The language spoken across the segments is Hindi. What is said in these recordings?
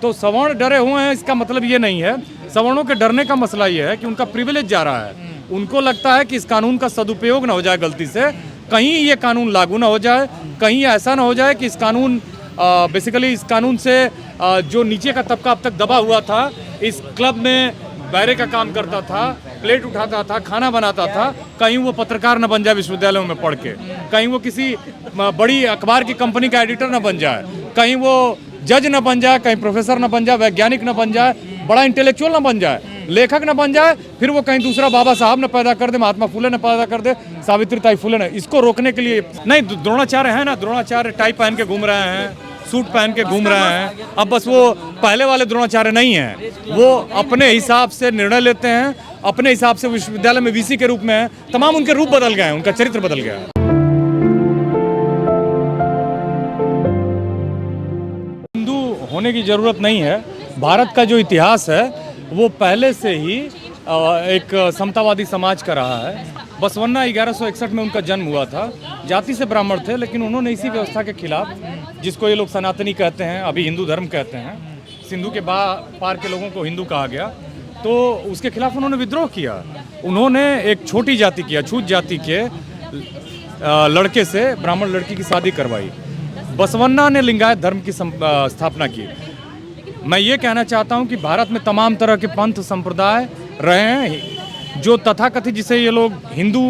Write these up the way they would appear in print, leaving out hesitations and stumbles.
तो सवर्ण डरे हुए हैं इसका मतलब ये नहीं है। सवर्णों के डरने का मसला ये है कि उनका प्रिविलेज जा रहा है। उनको लगता है कि इस कानून का सदुपयोग ना हो जाए गलती से, कहीं ये कानून लागू ना हो जाए, कहीं ऐसा ना हो जाए कि इस कानून बेसिकली इस कानून से जो नीचे का तबका अब तक दबा हुआ था, इस क्लब में बैरे का काम करता था, प्लेट उठाता था, खाना बनाता था, कहीं वो पत्रकार न बन जाए विश्वविद्यालयों में पढ़ के, कहीं वो किसी बड़ी अखबार की कंपनी का एडिटर न बन जाए, कहीं वो जज न बन जाए, कहीं प्रोफेसर न बन जाए, वैज्ञानिक न बन जाए, बड़ा इंटेलेक्चुअल न बन जाए, लेखक न बन जाए, फिर वो कहीं दूसरा बाबा साहब न पैदा कर दे, महात्मा फुले न पैदा कर दे, सावित्रीबाई फुले न। इसको रोकने के लिए नहीं, द्रोणाचार्य है ना, द्रोणाचार्य टाई पहन के घूम रहे हैं, सूट पहन के घूम रहे हैं। अब बस वो पहले वाले द्रोणाचार्य नहीं है, वो अपने हिसाब से निर्णय लेते हैं, अपने हिसाब से विश्वविद्यालय में वीसी के रूप में है। तमाम उनके रूप बदल गए हैं, उनका चरित्र बदल गया है। हिंदू होने की जरूरत नहीं है। भारत का जो इतिहास है वो पहले से ही एक समतावादी समाज का रहा है। बसवन्ना 1161 में उनका जन्म हुआ था। जाति से ब्राह्मण थे, लेकिन उन्होंने इसी व्यवस्था के खिलाफ, जिसको ये लोग सनातनी कहते हैं, अभी हिंदू धर्म कहते हैं, सिंधु के पार के लोगों को हिंदू कहा गया, तो उसके खिलाफ उन्होंने विद्रोह किया। उन्होंने एक छोटी जाति की, अछूत जाति के लड़के से ब्राह्मण लड़की की शादी करवाई। बसवन्ना ने लिंगायत धर्म की स्थापना की। मैं ये कहना चाहता हूँ कि भारत में तमाम तरह के पंथ संप्रदाय रहे हैं। जो तथाकथित जिसे ये लोग हिंदू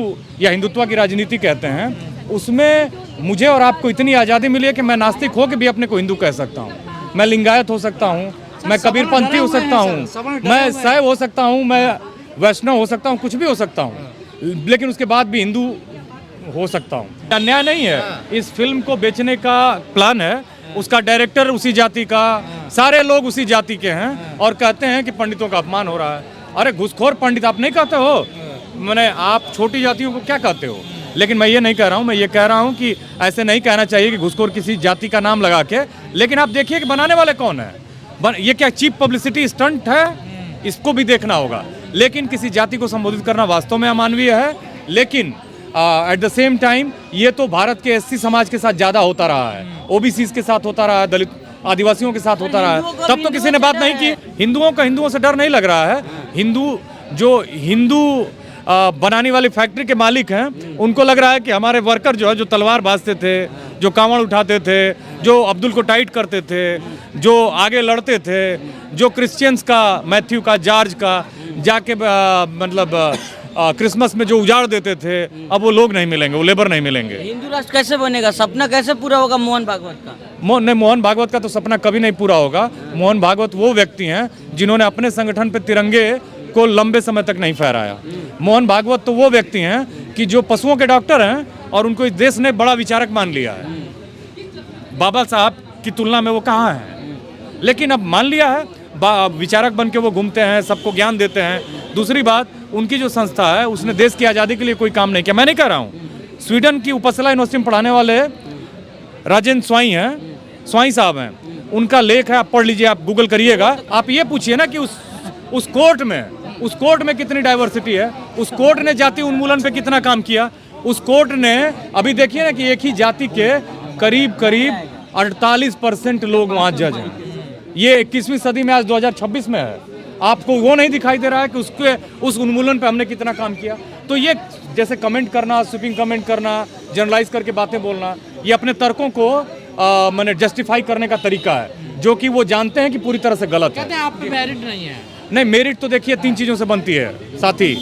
या हिंदुत्व की राजनीति कहते हैं, उसमें मुझे और आपको इतनी आज़ादी मिली है कि मैं नास्तिक हो के भी अपने को हिंदू कह सकता हूँ, मैं लिंगायत हो सकता हूँ, मैं कबीरपंथी हो सकता हूँ, मैं शैव हो सकता हूँ, मैं वैष्णव हो सकता हूँ, कुछ भी हो सकता हूँ, लेकिन उसके बाद भी हिंदू हो सकता हूँ। अन्याय नहीं है। इस फिल्म को बेचने का प्लान है, उसका डायरेक्टर उसी जाति का, सारे लोग उसी जाति के हैं, और कहते हैं कि पंडितों का अपमान हो रहा है। अरे घुसखोर पंडित आप नहीं कहते हो, मैंने आप छोटी जातियों को क्या कहते हो? लेकिन मैं ये नहीं कह रहा हूँ, मैं ये कह रहा हूँ कि ऐसे नहीं कहना चाहिए कि घुसखोर किसी जाति का नाम लगा के। लेकिन आप देखिए कि बनाने वाले कौन है। ये क्या चीप पब्लिसिटी स्टंट है? इसको भी देखना होगा। लेकिन किसी जाति को संबोधित करना वास्तव में अमानवीय है। लेकिन एट द सेम टाइम ये तो भारत के एससी समाज के साथ ज़्यादा होता रहा है, ओबीसी के साथ होता रहा है, दलित आदिवासियों के साथ होता रहा है। तब तो किसी ने बात नहीं की। हिंदुओं का हिंदुओं से डर नहीं लग रहा है। हिंदू बनाने वाली फैक्ट्री के मालिक हैं, उनको लग रहा है कि हमारे वर्कर जो है, जो तलवार बाजते थे, जो कांवड़ उठाते थे, जो अब्दुल को टाइट करते थे, जो आगे लड़ते थे, जो क्रिश्चियंस का, मैथ्यू का, जॉर्ज का जाके क्रिसमस में जो उजाड़ देते थे, अब वो लोग नहीं मिलेंगे, वो लेबर नहीं मिलेंगे। हिंदू राष्ट्र कैसे बनेगा? सपना कैसे पूरा होगा मोहन भागवत का? मोहन भागवत का तो सपना कभी नहीं पूरा होगा। मोहन भागवत वो व्यक्ति हैं जिन्होंने अपने संगठन पे तिरंगे को लंबे समय तक नहीं फहराया। मोहन भागवत तो वो व्यक्ति हैं कि जो पशुओं के डॉक्टर हैं, और उनको इस देश ने बड़ा विचारक मान लिया है। बाबा साहब की तुलना में वो कहाँ हैं, लेकिन अब मान लिया है। विचारक बन के वो घूमते हैं, सबको ज्ञान देते हैं। दूसरी बात, उनकी जो संस्था है उसने देश की आज़ादी के लिए कोई काम नहीं किया। मैं नहीं कह रहा हूँ। स्वीडन की उपसला यूनिवर्सिटी में पढ़ाने वाले राजेंद्र स्वाई हैं, स्वाई साहब हैं, उनका लेख है, आप पढ़ लीजिए, आप गूगल करिएगा। आप ये पूछिए ना कि उस कोर्ट में कितनी डाइवर्सिटी है, उस कोर्ट ने जाति उन्मूलन पे कितना काम किया, उस कोर्ट ने अभी देखिए ना कि एक ही जाति के करीब 48% लोग वहाँ जज हैं। ये 21वीं सदी में आज 2026 में है। आपको वो नहीं दिखाई दे रहा है कि उस उन्मूलन पे हमने कितना काम किया। तो ये जैसे कमेंट करना, स्वीपिंग कमेंट करना, जनरलाइज करके बातें बोलना, ये अपने तर्कों को मैंने जस्टिफाई करने का तरीका है, जो कि वो जानते हैं कि पूरी तरह से गलत है। कहते हैं आप पे मेरिट नहीं है। नहीं, मेरिट तो देखिए 3 चीज़ों से बनती है साथी।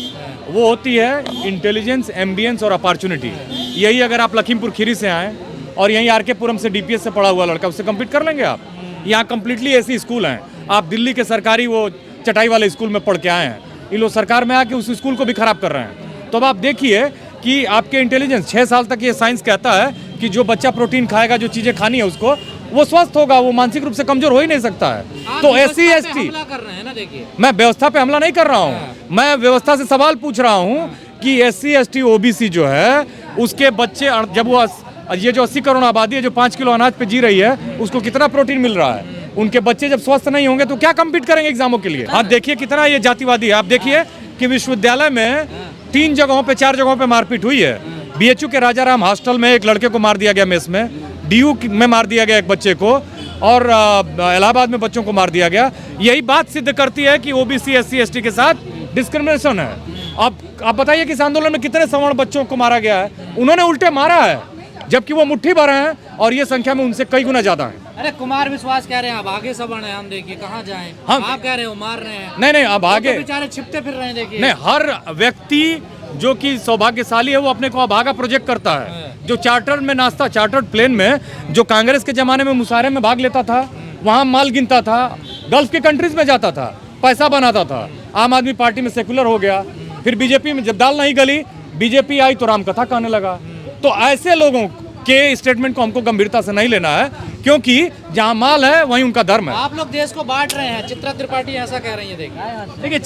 वो होती है इंटेलिजेंस, एम्बियंस और अपॉर्चुनिटी। यही अगर आप लखीमपुर खीरी से आएँ और यहीं आर के पुरम से डीपीएस से पढ़ा हुआ लड़का, उससे कम्पीट कर लेंगे आप? यहाँ कम्प्लीटली ऐसी स्कूल हैं। आप दिल्ली के सरकारी वो चटाई वाले स्कूल में पढ़ के आए हैं, ये लोग सरकार में आके उस स्कूल को भी खराब कर रहे हैं। तो अब आप देखिए कि आपके इंटेलिजेंस 6 साल तक ये साइंस कहता है कि जो बच्चा प्रोटीन खाएगा, जो चीज़ें खानी है उसको, वो स्वस्थ होगा, वो मानसिक रूप से कमजोर हो ही नहीं सकता है। तो SC ST कर रहे हैं ना, देखिए मैं व्यवस्था पे हमला नहीं कर रहा हूँ, मैं व्यवस्था से सवाल पूछ रहा हूँ कि SC ST OBC जो है उसके बच्चे, जब वो ये जो 80 करोड़ आबादी है जो 5 किलो अनाज पे जी रही है, उसको कितना प्रोटीन मिल रहा है? उनके बच्चे जब स्वस्थ नहीं होंगे तो क्या कम्पीट करेंगे एग्जामों के लिए? आप देखिए कितना ये जातिवादी है। आप देखिए कि विश्वविद्यालय में 4 जगहों पे मारपीट हुई है। BHU के राजाराम हॉस्टल में एक लड़के को मार दिया गया मेस में, DU में मार दिया गया एक बच्चे को, और इलाहाबाद में बच्चों को मार दिया गया। यही बात सिद्ध करती है कि ओबीसी एससी एसटी के साथ डिस्क्रिमिनेशन है। अब आप बताइए कि इस आंदोलन में कितने सवर्ण बच्चों को मारा गया है? उन्होंने उल्टे मारा है, जबकि वो मुट्ठी भर हैं और ये संख्या में उनसे कई गुना ज्यादा है। अरे कुमार विश्वास कह रहे हैं अब आगे सवर्ण है, हम देखिए कहाँ जाएं। आप कह रहे हो मार रहे हैं। नहीं अब आगे तो बेचारे छिपते फिर रहे हैं, देखिए। नहीं, हर व्यक्ति जो कि सौभाग्यशाली है वो अपने को अभागा प्रोजेक्ट करता है। जो चार्टर में नाचता, चार्टर्ड प्लेन में, जो कांग्रेस के जमाने में मुशायरे में भाग लेता था, वहाँ माल गिनता था, गल्फ के कंट्रीज में जाता था, पैसा बनाता था। आम आदमी पार्टी में सेकुलर हो गया, फिर बीजेपी में जब दाल नहीं गली, बीजेपी आई तो रामकथा कहने लगा। तो ऐसे लोगों के स्टेटमेंट को हमको गंभीरता से नहीं लेना है, क्योंकि जहाँ माल है वहीं उनका धर्म है। आप लोग देश को बांट रहे हैं, चित्रा त्रिपाठी ऐसा कह रही है। देखिए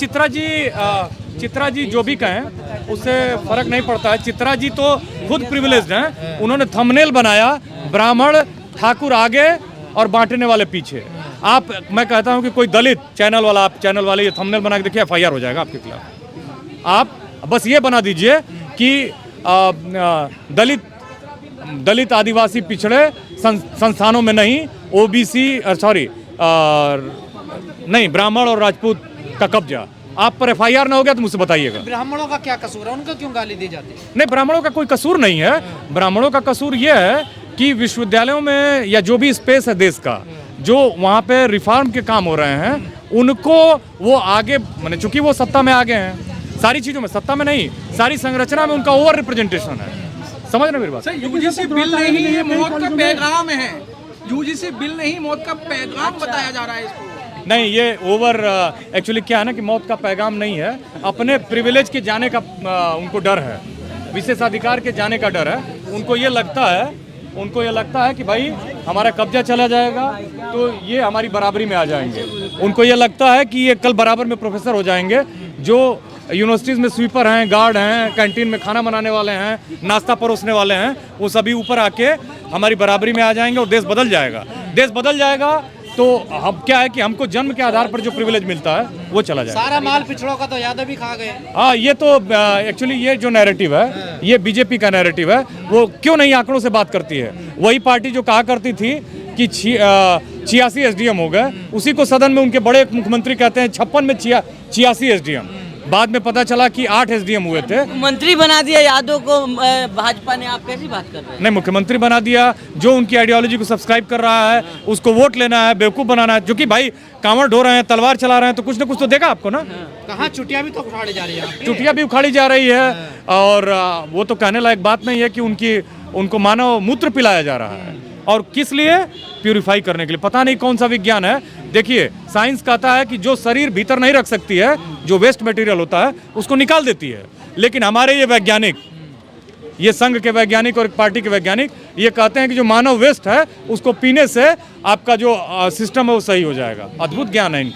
चित्रा जी जो भी कहें उससे फर्क नहीं पड़ता है। चित्रा जी तो खुद प्रिविलेज्ड हैं। उन्होंने थंबनेल बनाया, ब्राह्मण ठाकुर आगे और बांटने वाले पीछे। मैं कहता हूं कि कोई दलित चैनल वाले ये थंबनेल बना के देखिए, FIR हो जाएगा आपके खिलाफ। आप बस ये बना दीजिए कि दलित आदिवासी पिछड़े संस्थानों में नहीं, ओबीसी नहीं, ब्राह्मण और राजपूत का कब्जा। आप पर FIR ना हो गया तो मुझसे बताइएगा। ब्राह्मणों का क्या कसूर है? उनको क्यों गाली दी जाती है? नहीं, ब्राह्मणों का कोई कसूर नहीं है। ब्राह्मणों का कसूर यह है कि विश्वविद्यालयों में या जो भी स्पेस है देश का, जो वहाँ पे रिफॉर्म के काम हो रहे हैं, उनको वो आगे, माने चूंकि वो सत्ता में आगे हैं, सारी चीजों में, सत्ता में नहीं, सारी संरचना में उनका ओवर रिप्रेजेंटेशन है। समझ रहे मेरी बात? यूजीसी बिल नहीं, ये मौत का पैगाम है। यूजीसी बिल नहीं, मौत का पैगाम बताया जा रहा है इसको। नहीं, ये ओवर एक्चुअली क्या है ना कि मौत का पैगाम नहीं है, अपने प्रिविलेज के जाने का उनको डर है, विशेषाधिकार के जाने का डर है। उनको ये लगता है कि भाई हमारा कब्जा चला जाएगा तो ये हमारी बराबरी में आ जाएंगे। उनको ये लगता है कि ये कल बराबर में प्रोफेसर हो जाएंगे। जो यूनिवर्सिटीज़ में स्वीपर हैं, गार्ड हैं, कैंटीन में खाना बनाने वाले हैं, नाश्ता परोसने वाले हैं, वो सभी ऊपर आके हमारी बराबरी में आ जाएंगे और देश बदल जाएगा। देश बदल जाएगा तो हम क्या है कि हमको जन्म के आधार पर जो प्रिविलेज मिलता है वो चला जाएगा। सारा माल पिछड़ों का तो यादव भी खा गए। हाँ, ये तो एक्चुअली ये जो नैरेटिव है, ये बीजेपी का नैरेटिव है। वो क्यों नहीं आंकड़ों से बात करती है? वही पार्टी जो कहा करती थी कि 86 SDM हो गए, उसी को सदन में उनके बड़े मुख्यमंत्री कहते हैं 56 में 86 SDM। बाद में पता चला कि 8 SDM हुए थे। मंत्री बना दिया यादव को भाजपा ने। आप कैसी बात कर रहे हैं? नहीं, मुख्यमंत्री बना दिया। जो उनकी आइडियोलॉजी को सब्सक्राइब कर रहा है उसको वोट लेना है, बेवकूफ़ बनाना है। जो कि भाई कांवड़ ढो रहे हैं, तलवार चला रहे हैं, तो कुछ ना कुछ तो देगा आपको ना। कहाँ चुटिया भी तो उखाड़ी जा रही है। चुटिया भी उखाड़ी जा रही है और वो तो कहने लायक बात नहीं है कि उनको मानव मूत्र पिलाया जा रहा है। और किस लिए? प्यूरिफाई करने के लिए। पता नहीं कौन सा विज्ञान है। देखिए, साइंस कहता है कि जो शरीर भीतर नहीं रख सकती है, जो वेस्ट मटेरियल होता है, उसको निकाल देती है। लेकिन हमारे ये वैज्ञानिक, ये संघ के वैज्ञानिक और एक पार्टी के वैज्ञानिक ये कहते हैं कि जो मानव वेस्ट है उसको पीने से आपका जो सिस्टम है वो सही हो जाएगा। अद्भुत ज्ञान है इनका।